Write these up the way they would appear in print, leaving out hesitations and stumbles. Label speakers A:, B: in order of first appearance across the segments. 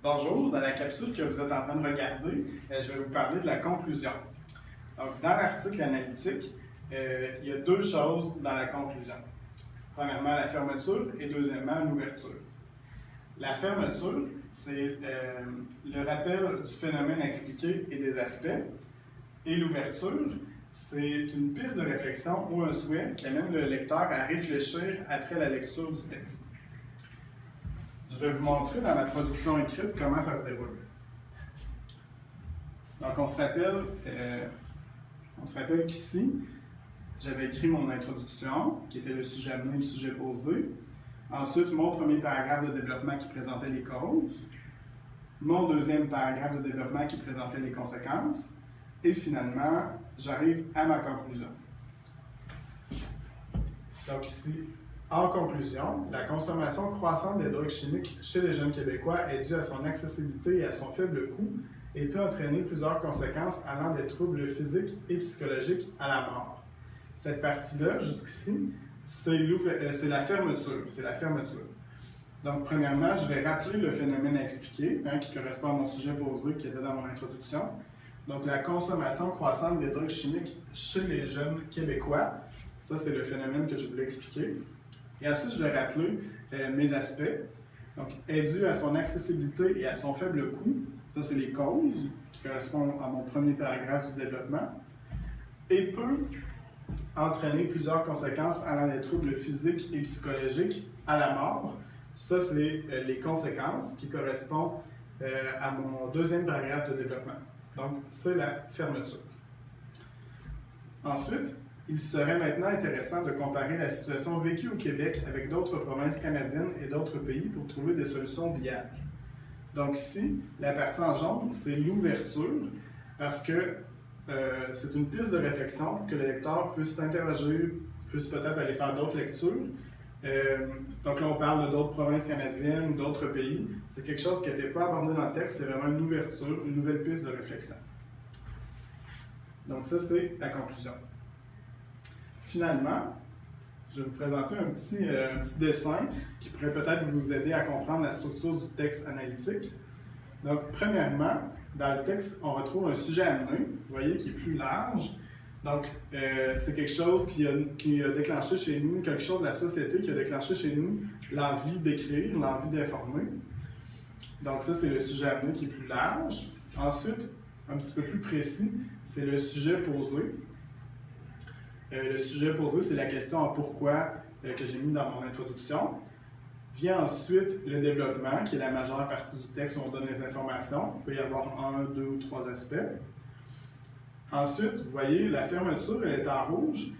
A: Bonjour, dans la capsule que vous êtes en train de regarder, je vais vous parler de la conclusion. Donc, dans l'article analytique, il y a deux choses dans la conclusion. Premièrement, la fermeture et deuxièmement, l'ouverture. La fermeture, c'est le rappel du phénomène expliqué et des aspects. Et l'ouverture, c'est une piste de réflexion ou un souhait qui amène le lecteur à réfléchir après la lecture du texte. Je vais vous montrer dans ma production écrite comment ça se déroule. Donc, on se rappelle qu'ici, j'avais écrit mon introduction, qui était le sujet amené, le sujet posé. Ensuite, mon premier paragraphe de développement qui présentait les causes. Mon deuxième paragraphe de développement qui présentait les conséquences. Et finalement, j'arrive à ma conclusion. Donc ici, en conclusion, la consommation croissante des drogues chimiques chez les jeunes Québécois est due à son accessibilité et à son faible coût et peut entraîner plusieurs conséquences allant des troubles physiques et psychologiques à la mort. Cette partie-là, jusqu'ici, c'est la fermeture. Donc, premièrement, je vais rappeler le phénomène à expliquer, qui correspond à mon sujet posé qui était dans mon introduction. Donc, la consommation croissante des drogues chimiques chez les jeunes Québécois, ça, c'est le phénomène que je voulais expliquer. Et ensuite, je vais rappeler mes aspects. Donc, est dû à son accessibilité et à son faible coût. Ça, c'est les causes qui correspondent à mon premier paragraphe du développement. Et peut entraîner plusieurs conséquences allant des troubles physiques et psychologiques à la mort. Ça, c'est les conséquences qui correspondent à mon deuxième paragraphe de développement. Donc, c'est la fermeture. Ensuite, il serait maintenant intéressant de comparer la situation vécue au Québec avec d'autres provinces canadiennes et d'autres pays pour trouver des solutions viables. Donc ici, la partie en jaune, c'est l'ouverture, parce que c'est une piste de réflexion pour que le lecteur puisse s'interroger, puisse peut-être aller faire d'autres lectures. Donc là, on parle d'autres provinces canadiennes ou d'autres pays. C'est quelque chose qui n'était pas abordé dans le texte, c'est vraiment une ouverture, une nouvelle piste de réflexion. Donc ça, c'est la conclusion. Finalement, je vais vous présenter un petit dessin qui pourrait peut-être vous aider à comprendre la structure du texte analytique. Donc, premièrement, dans le texte, on retrouve un sujet amené, vous voyez, qui est plus large. Donc, c'est quelque chose qui a déclenché chez nous, quelque chose de la société qui a déclenché chez nous l'envie d'écrire, l'envie d'informer. Donc, ça, c'est le sujet amené qui est plus large. Ensuite, un petit peu plus précis, c'est le sujet posé. Le sujet posé, c'est la question en pourquoi que j'ai mis dans mon introduction. Vient ensuite le développement, qui est la majeure partie du texte où on donne les informations. Il peut y avoir un, deux ou trois aspects. Ensuite, vous voyez, la fermeture, elle est en rouge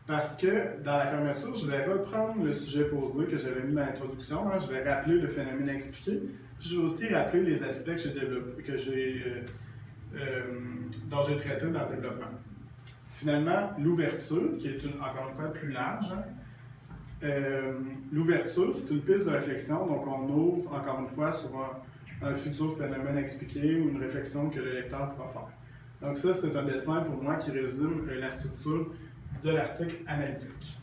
A: parce que dans la fermeture, je vais reprendre le sujet posé que j'avais mis dans l'introduction. Je vais rappeler le phénomène expliqué. Puis je vais aussi rappeler les aspects dont j'ai traité dans le développement. Finalement, l'ouverture, qui est encore une fois plus large. L'ouverture, c'est une piste de réflexion, donc on ouvre encore une fois sur un futur phénomène expliqué ou une réflexion que le lecteur pourra faire. Donc ça, c'est un dessin pour moi qui résume la structure de l'article analytique.